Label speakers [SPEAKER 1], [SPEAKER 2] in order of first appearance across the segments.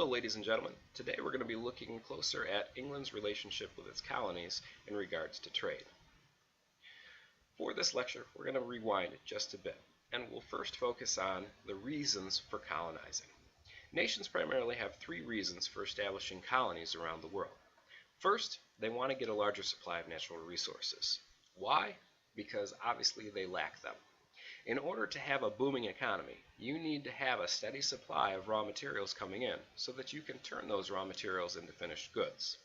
[SPEAKER 1] Hello ladies and gentlemen, today we're going to be looking closer at England's relationship with its colonies in regards to trade. For this lecture we're going to rewind it just a bit, and we'll first focus on the reasons for colonizing. Nations primarily have three reasons for establishing colonies around the world. First, they want to get a larger supply of natural resources. Why? Because obviously they lack them. In order to have a booming economy, you need to have a steady supply of raw materials coming in so that you can turn those raw materials into finished goods.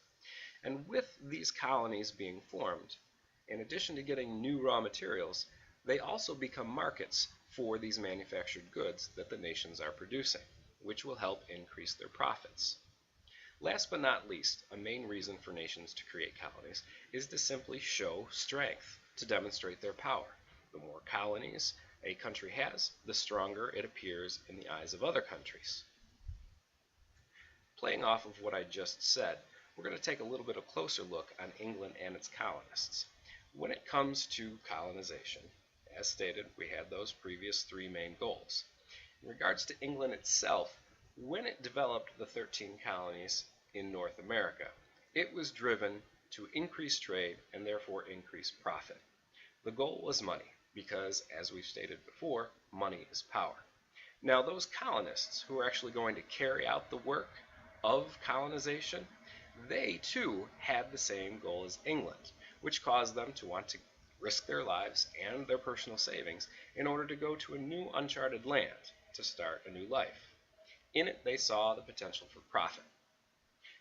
[SPEAKER 1] And with these colonies being formed, in addition to getting new raw materials, they also become markets for these manufactured goods that the nations are producing, which will help increase their profits. Last but not least, a main reason for nations to create colonies is to simply show strength, to demonstrate their power. The more colonies a country has, the stronger it appears in the eyes of other countries. Playing off of what I just said, we're going to take a little bit of a closer look on England and its colonists. When it comes to colonization, as stated, we had those previous three main goals. In regards to England itself, when it developed the 13 colonies in North America, it was driven to increase trade and therefore increase profit. The goal was money, because, as we've stated before, money is power. Now, those colonists who are actually going to carry out the work of colonization, they too had the same goal as England, which caused them to want to risk their lives and their personal savings in order to go to a new uncharted land to start a new life. In it, they saw the potential for profit.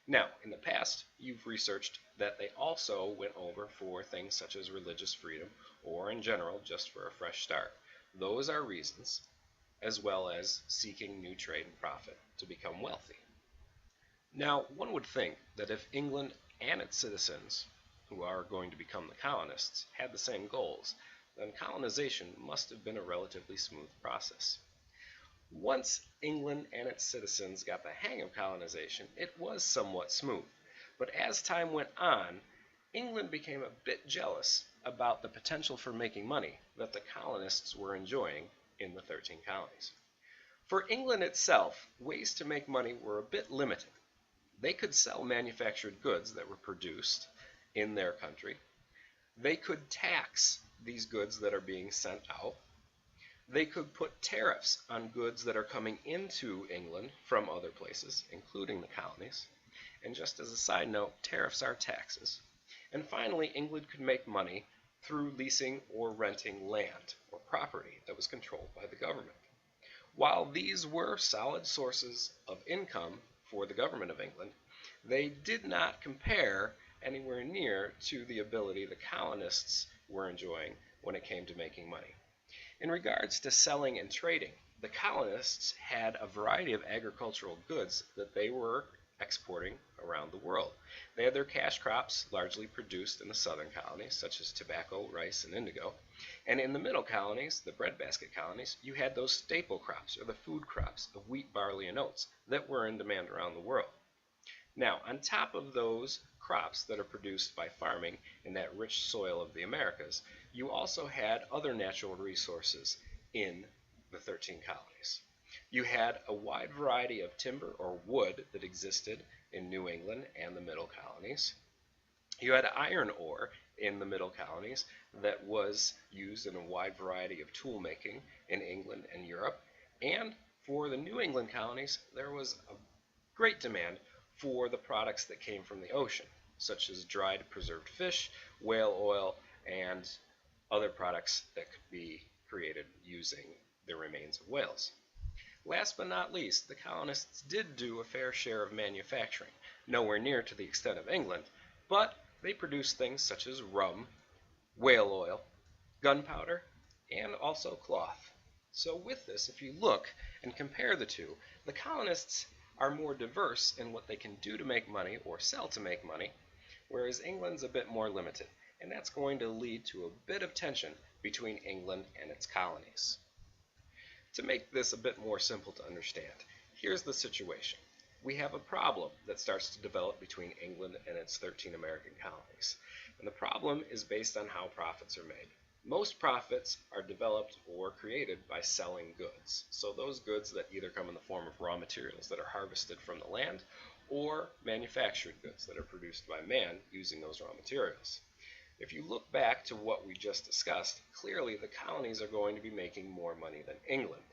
[SPEAKER 1] Now, in the past, you've researched that they also went over for things such as religious freedom, or in general, just for a fresh start. Those are reasons, as well as seeking new trade and profit to become wealthy. Now, one would think that if England and its citizens, who are going to become the colonists, had the same goals, then colonization must have been a relatively smooth process. Once England and its citizens got the hang of colonization, it was somewhat smooth. But as time went on, England became a bit jealous about the potential for making money that the colonists were enjoying in the 13 colonies. For England itself, ways to make money were a bit limited. They could sell manufactured goods that were produced in their country. They could tax these goods that are being sent out. They could put tariffs on goods that are coming into England from other places, including the colonies. And just as a side note, tariffs are taxes. And finally, England could make money through leasing or renting land or property that was controlled by the government. While these were solid sources of income for the government of England, they did not compare anywhere near to the ability the colonists were enjoying when it came to making money. In regards to selling and trading, the colonists had a variety of agricultural goods that they were exporting around the world. They had their cash crops largely produced in the southern colonies, such as tobacco, rice, and indigo. And in the middle colonies, the breadbasket colonies, you had those staple crops, or the food crops of wheat, barley, and oats that were in demand around the world. Now, on top of those crops that are produced by farming in that rich soil of the Americas, you also had other natural resources in the 13 colonies. You had a wide variety of timber or wood that existed in New England and the middle colonies. You had iron ore in the middle colonies that was used in a wide variety of tool making in England and Europe. And for the New England colonies, there was a great demand for the products that came from the ocean, such as dried preserved fish, whale oil, and other products that could be created using the remains of whales. Last but not least, the colonists did do a fair share of manufacturing, nowhere near to the extent of England, but they produced things such as rum, whale oil, gunpowder, and also cloth. So with this, if you look and compare the two, the colonists are more diverse in what they can do to make money or sell to make money, whereas England's a bit more limited, and that's going to lead to a bit of tension between England and its colonies. To make this a bit more simple to understand, here's the situation. We have a problem that starts to develop between England and its 13 American colonies, and the problem is based on how profits are made. Most profits are developed or created by selling goods. So those goods that either come in the form of raw materials that are harvested from the land or manufactured goods that are produced by man using those raw materials. If you look back to what we just discussed, clearly the colonies are going to be making more money than England.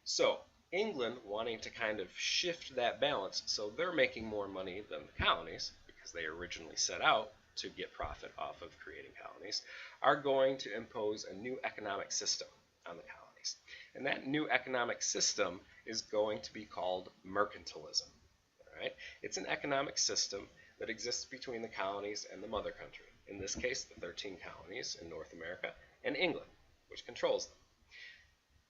[SPEAKER 1] So England, wanting to kind of shift that balance so they're making more money than the colonies, because they originally set out to get profit off of creating colonies, are going to impose a new economic system on the colonies. And that new economic system is going to be called mercantilism. All right? It's an economic system that exists between the colonies and the mother country. In this case, the 13 colonies in North America and England, which controls them.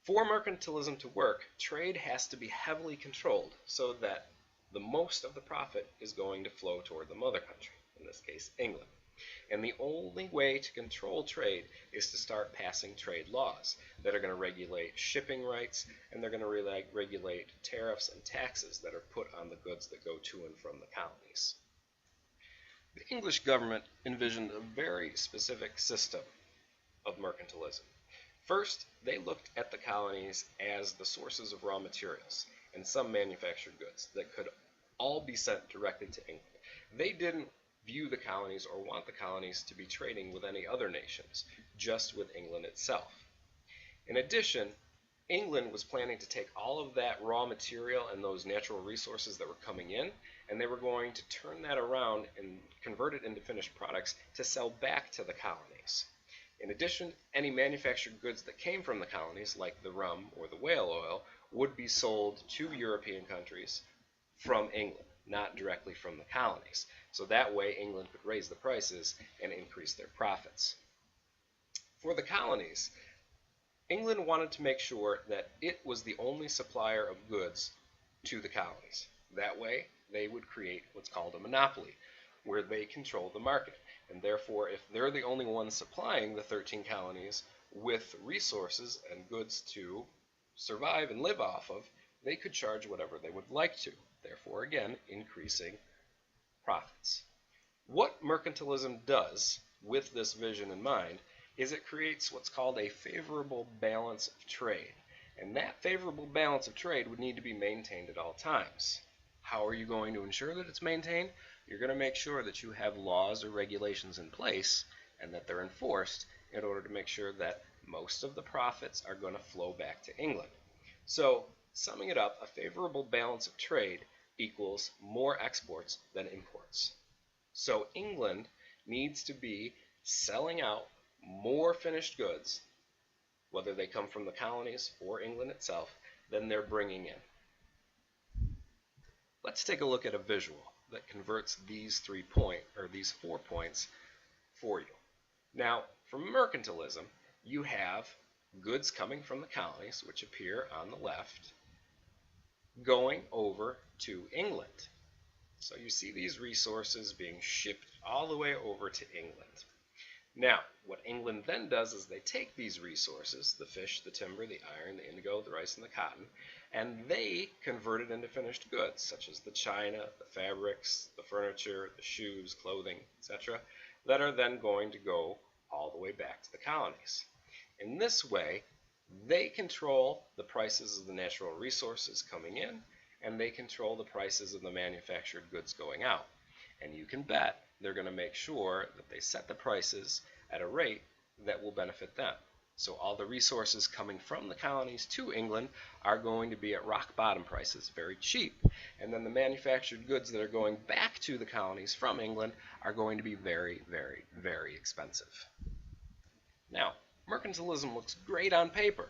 [SPEAKER 1] For mercantilism to work, trade has to be heavily controlled so that the most of the profit is going to flow toward the mother country, in this case England. And the only way to control trade is to start passing trade laws that are going to regulate shipping rights, and they're going to regulate tariffs and taxes that are put on the goods that go to and from the colonies. The English government envisioned a very specific system of mercantilism. First, they looked at the colonies as the sources of raw materials and some manufactured goods that could all be sent directly to England. They didn't view the colonies or want the colonies to be trading with any other nations, just with England itself. In addition, England was planning to take all of that raw material and those natural resources that were coming in, and they were going to turn that around and convert it into finished products to sell back to the colonies. In addition, any manufactured goods that came from the colonies, like the rum or the whale oil, would be sold to European countries from England, not directly from the colonies. So that way England could raise the prices and increase their profits. For the colonies, England wanted to make sure that it was the only supplier of goods to the colonies. That way, they would create what's called a monopoly, where they control the market. And therefore, if they're the only ones supplying the 13 colonies with resources and goods to survive and live off of, they could charge whatever they would like to, therefore, again, increasing profits. What mercantilism does with this vision in mind is it creates what's called a favorable balance of trade. And that favorable balance of trade would need to be maintained at all times. How are you going to ensure that it's maintained? You're going to make sure that you have laws or regulations in place and that they're enforced in order to make sure that most of the profits are going to flow back to England. So, summing it up, a favorable balance of trade equals more exports than imports. So England needs to be selling out more finished goods, whether they come from the colonies or England itself, than they're bringing in. Let's take a look at a visual that converts these 4 points for you. Now, for mercantilism, you have goods coming from the colonies, which appear on the left, going over to England. So you see these resources being shipped all the way over to England. Now, what England then does is they take these resources, the fish, the timber, the iron, the indigo, the rice, and the cotton, and they convert it into finished goods, such as the china, the fabrics, the furniture, the shoes, clothing, etc., that are then going to go all the way back to the colonies. In this way, they control the prices of the natural resources coming in, and they control the prices of the manufactured goods going out. And you can bet they're going to make sure that they set the prices at a rate that will benefit them. So all the resources coming from the colonies to England are going to be at rock bottom prices, very cheap. And then the manufactured goods that are going back to the colonies from England are going to be very, very, very expensive. Now, mercantilism looks great on paper,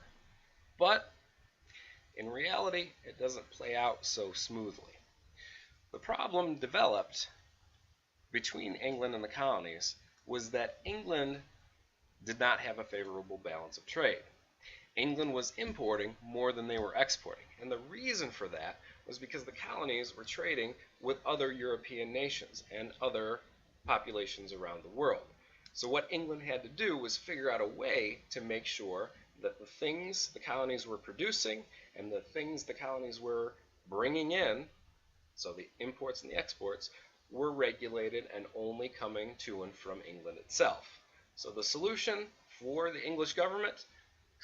[SPEAKER 1] but in reality, it doesn't play out so smoothly. The problem developed between England and the colonies was that England did not have a favorable balance of trade. England was importing more than they were exporting, and the reason for that was because the colonies were trading with other European nations and other populations around the world. So what England had to do was figure out a way to make sure that the things the colonies were producing and the things the colonies were bringing in, so the imports and the exports, were regulated and only coming to and from England itself. So the solution for the English government?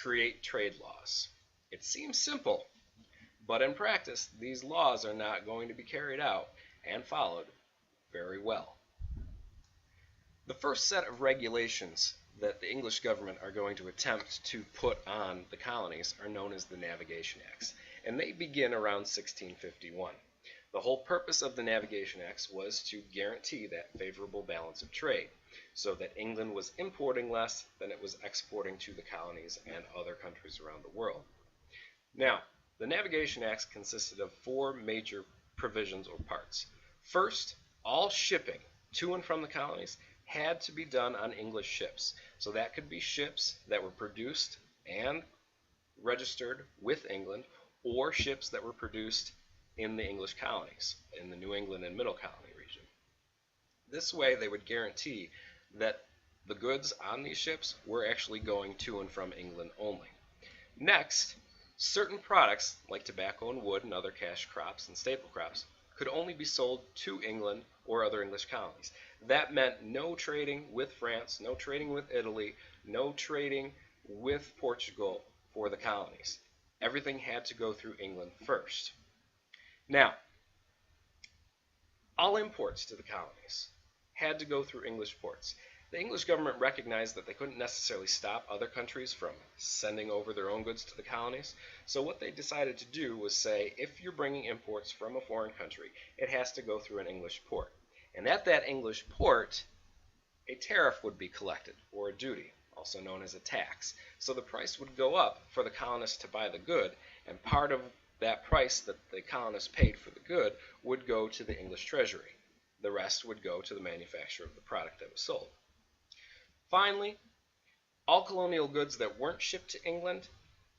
[SPEAKER 1] Create trade laws. It seems simple, but in practice, these laws are not going to be carried out and followed very well. The first set of regulations that the English government are going to attempt to put on the colonies are known as the Navigation Acts, and they begin around 1651. The whole purpose of the Navigation Acts was to guarantee that favorable balance of trade, so that England was importing less than it was exporting to the colonies and other countries around the world. Now, the Navigation Acts consisted of four major provisions or parts. First, all shipping to and from the colonies had to be done on English ships. So that could be ships that were produced and registered with England, or ships that were produced in the English colonies, in the New England and Middle Colony region. This way they would guarantee that the goods on these ships were actually going to and from England only. Next, certain products like tobacco and wood and other cash crops and staple crops could only be sold to England or other English colonies. That meant no trading with France, no trading with Italy, no trading with Portugal for the colonies. Everything had to go through England first. Now, all imports to the colonies had to go through English ports. The English government recognized that they couldn't necessarily stop other countries from sending over their own goods to the colonies. So what they decided to do was say, if you're bringing imports from a foreign country, it has to go through an English port. And at that English port, a tariff would be collected, or a duty, also known as a tax. So the price would go up for the colonists to buy the good, and part of that price that the colonists paid for the good would go to the English treasury. The rest would go to the manufacturer of the product that was sold. Finally, all colonial goods that weren't shipped to England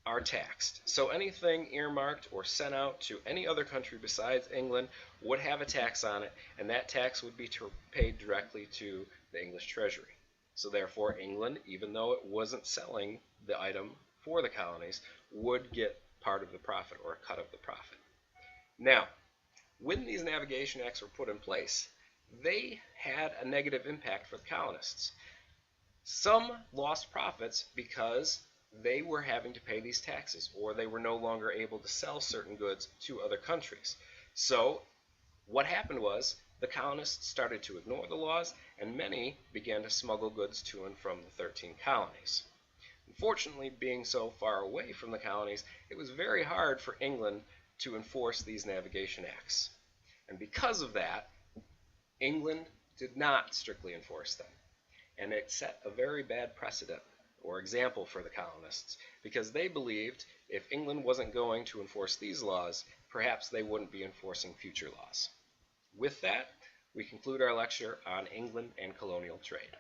[SPEAKER 1] are taxed. So anything earmarked or sent out to any other country besides England would have a tax on it, and that tax would be paid directly to the English treasury. So therefore, England, even though it wasn't selling the item for the colonies, would get part of the profit, or a cut of the profit. Now, when these Navigation Acts were put in place, they had a negative impact for the colonists. Some lost profits because they were having to pay these taxes, or they were no longer able to sell certain goods to other countries. So what happened was the colonists started to ignore the laws, and many began to smuggle goods to and from the 13 colonies. Unfortunately, being so far away from the colonies, it was very hard for England to enforce these Navigation Acts. And because of that, England did not strictly enforce them. And it set a very bad precedent, or example, for the colonists, because they believed if England wasn't going to enforce these laws, perhaps they wouldn't be enforcing future laws. With that, we conclude our lecture on England and colonial trade.